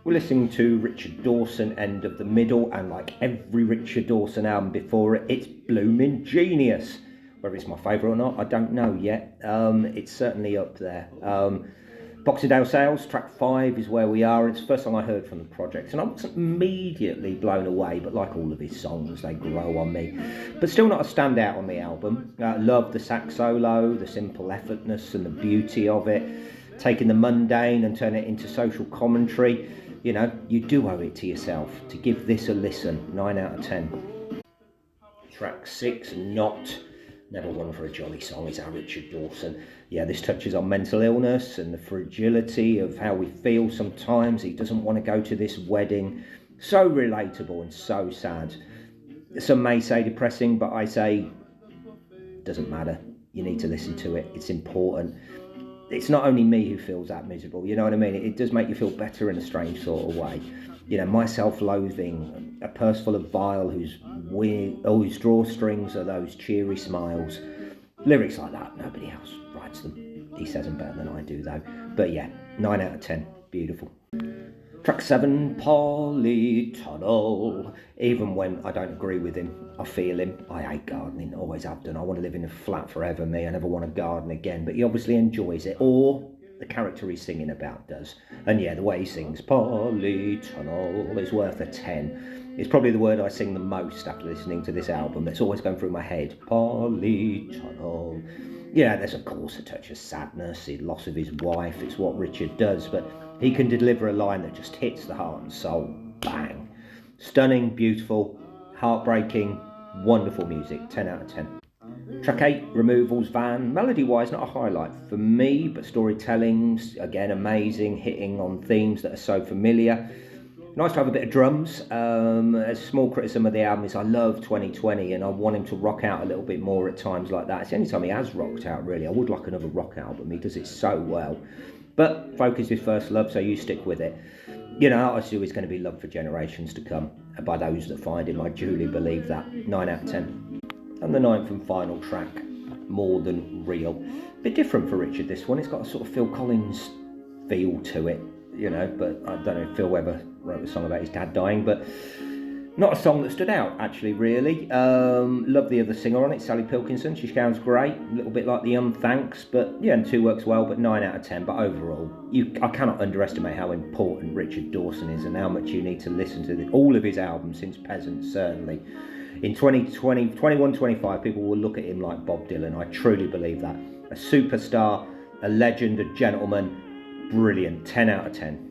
We're listening to Richard Dawson, End of the Middle, and like every Richard Dawson album before it, it's blooming genius. Whether it's my favourite or not, I don't know yet. It's certainly up there. Boxing Day Sales, track 5 is where we are. It's the first song I heard from the project, and I wasn't immediately blown away, but like all of his songs, they grow on me. But still not a standout on the album. Love the sax solo, the simple effortness and the beauty of it. Taking the mundane and turning it into social commentary. You know, you do owe it to yourself to give this a listen. 9 out of 10. Track 6, Not. Never one for a jolly song, is our Richard Dawson. Yeah, this touches on mental illness and the fragility of how we feel sometimes. He doesn't want to go to this wedding. So relatable and so sad. Some may say depressing, but I say, doesn't matter. You need to listen to it. It's important. It's not only me who feels that miserable, you know what I mean? It does make you feel better in a strange sort of way. You know, my self-loathing, a purse full of vile whose drawstrings are those cheery smiles. Lyrics like that, nobody else writes them. He says them better than I do though. But yeah, 9 out of 10, beautiful. Track 7, Polytunnel. Even when I don't agree with him, I feel him. I hate gardening, always have done. I want to live in a flat forever, me. I never want to garden again. But he obviously enjoys it. Or the character he's singing about does. And yeah, the way he sings Polytunnel is worth a 10. It's probably the word I sing the most after listening to this album. That's always going through my head. Polytunnel. Yeah, there's of course a touch of sadness, the loss of his wife. It's what Richard does, but he can deliver a line that just hits the heart and soul. Bang. Stunning, beautiful, heartbreaking, wonderful music. 10 out of 10. Track 8, Removals Van. Melody-wise, not a highlight for me, but storytelling's, again, amazing, hitting on themes that are so familiar. Nice to have a bit of drums. A small criticism of the album is I love 2020 and I want him to rock out a little bit more at times like that. It's the only time he has rocked out, really. I would like another rock album. He does it so well. But folk is his first love, so you stick with it. You know, artists who is going to be loved for generations to come. And by those that find him, I duly believe that. 9 out of 10. And the 9th and final track, More Than Real. A bit different for Richard, this one. It's got a sort of Phil Collins feel to it, you know, but I don't know if Phil ever wrote a song about his dad dying, but not a song that stood out, actually, really. Love the other singer on it, Sally Pilkinson. She sounds great, a little bit like the Thanks, but yeah, and 2 works well, but 9 out of 10. But overall, I cannot underestimate how important Richard Dawson is and how much you need to listen to all of his albums since Peasants, certainly. In 2020, 21, 25, people will look at him like Bob Dylan. I truly believe that. A superstar, a legend, a gentleman, brilliant. 10 out of 10.